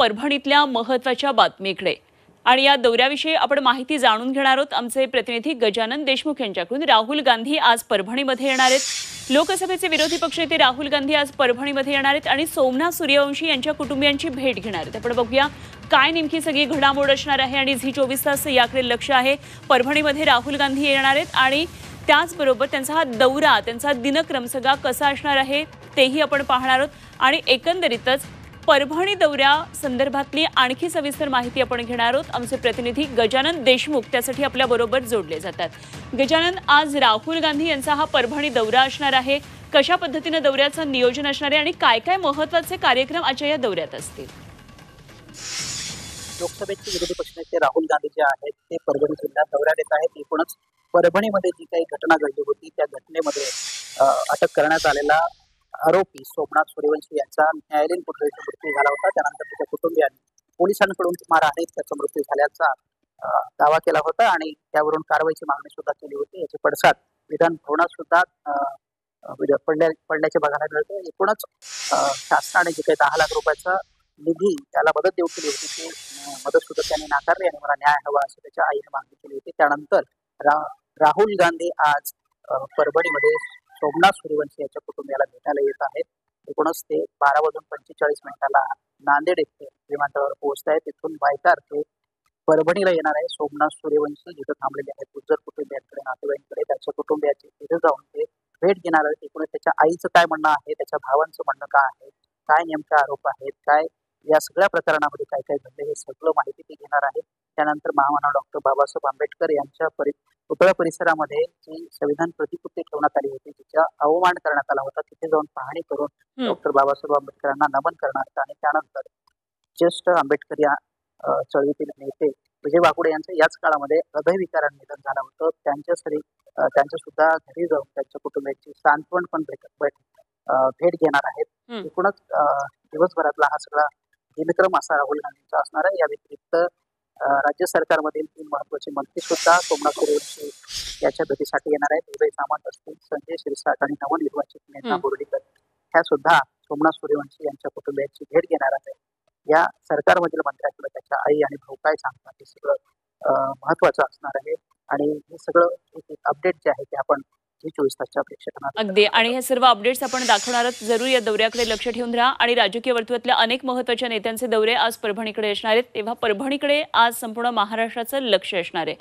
परभणीतल्या महत्त्वाच्या बातमीकडे आणि या दौऱ्याविषयी आपण माहिती जाणून घेणार आहोत। आमचे प्रतिनिधी गजानन देशमुख यांच्याकडून। राहुल गांधी आज परभणीमध्ये येणार आहेत। लोकसभेचे विरोधी पक्षनेते राहुल गांधी आज परभणीमध्ये येणार आहेत आणि सोमनाथ सूर्यवंशी यांच्या कुटुंबियांची भेट घेणार आहेत। आपण बघूया काय नेमकी सगळी घडामोड असणार आहे आणि झी 24 तास याकडे लक्ष आहे। परभणीमध्ये राहुल गांधी येणार आहेत आणि त्याचबरोबर त्यांचा हा दौरा, त्यांचा दिनक्रम सगळा कसा असणार आहे तेही आपण पाहणार आहोत आणि एकंदरीतच परभणी दौऱ्या संदर्भातली आणखी सविस्तर माहिती आपण घेणार आहोत। आमचे प्रतिनिधी गजानन देशमुख त्यासाठी आपल्या बरोबर जोडले जातात। गजानन, आज राहुल गांधी यांचा हा परभणी दौरा असणार आहे, कशा पद्धतीने दौऱ्याचं नियोजन असणार आहे आणि काय काय महत्त्वाचे कार्यक्रम आजच्या या दौऱ्यात असतील? लोकसभेचे विरोधी पक्षनेते राहुल गांधी जे आहेत ते परभणी जिल्ह्यात दौऱ्यात येत आहेत। एकूणच परभणीमध्ये जी काही घटना घडली होती त्या घटनेमध्ये अटक करण्यात आलेला आरोपी सोमनाथ सूर्यवंशी यांचा न्यायालयीन कोठडीत मृत्यू झाला होता। त्यानंतर त्याच्या कुटुंबियांनी पोलिसांकडून मारहाणीत त्याचा मृत्यू झाल्याचा दावा केला होता आणि त्यावरून कारवाईची मागणी सुद्धा केली होती। याचे पडसाद विधान भवनात सुद्धा पडल्याचे बघायला मिळते। एकूणच शासनाने जे काही 10 लाख रुपयाचा निधी त्याला मदत देऊ केली होती ती मदत सुद्धा त्यांनी नाकारली आणि मला न्याय हवा अशी त्याच्या आईने मागणी केली होती। त्यानंतर राहुल गांधी आज परभणीमध्ये सोमनाथ सूर्यवंशी यांच्या कुटुंबियाला भेटायला येत आहेत। एकूणच ते 12:45 नांदेड येथे विमानतळावर पोहोचत आहेत। तिथून वायतार ते परभणीला येणार आहे। सोमनाथ सूर्यवंशी जिथे थांबलेले आहेत गुज्जर कुटुंबियांकडे, नातेवाईकांकडे, त्याच्या कुटुंबियाचे तिथे जाऊन ते भेट घेणार आहेत। एकूणच त्याच्या आईचं काय म्हणणं आहे, त्याच्या भावांचं म्हणणं काय आहे, काय नेमके आरोप आहेत, काय या सगळ्या प्रकरणामध्ये काय काय घडले हे सगळं माहिती ते घेणार आहे। त्यानंतर महामानव डॉक्टर बाबासाहेब आंबेडकर यांच्या पुतळा परिसरामध्ये जी संविधान प्रतिकृती ठेवण्यात आली होती, तिचा अवमान करण्यात आला होता, तिथे जाऊन पाहणी करून डॉक्टर बाबासाहेब आंबेडकरांना नमन करणार आणि त्यानंतर ज्येष्ठ आंबेडकर या चळवळीतील नेते विजय वाकुडे यांचं याच काळामध्ये हृदयविकाराने निधन झालं होतं। त्यांच्या सुद्धा घरी जाऊन त्यांच्या कुटुंबियांची सांत्वन पण भेट घेणार आहेत। एकूणच दिवसभरातला हा सगळा दिनक्रम असा राहुल गांधींचा असणार आहे। या व्यतिरिक्त राज्य सरकारमधील 3 महत्वाचे मंत्री सुद्धा सोमनाथ सूर्यवंशी याच्या भेटीसाठी येणार आहेत। उदय सामंत असतील, संजय शिरसाट आणि नवनिर्वाचित नेता बोर्डीकर ह्या सुद्धा सोमनाथ सूर्यवंशी यांच्या कुटुंबियांची भेट घेणार आहेत। या सरकारमधील मंत्र्यांकडे त्याच्या आई आणि भाऊ काय सांगतात हे सगळं महत्वाचं असणार आहे आणि हे सगळं एक अपडेट जे आहे ते आपण झी 24 तासच्या प्रेक्षकांना अगदी आणि हे सर्व अपडेट्स आपण दाखवणार आहोत। जरूर या दौऱ्याकडे लक्ष ठेवून राहा आणि राजकीय वर्तुळातल्या अनेक महत्त्वाच्या नेत्यांचे दौरे आज परभणीकडे असणार आहेत, तेव्हा परभणीकडे आज संपूर्ण महाराष्ट्राचं लक्ष असणार आहे।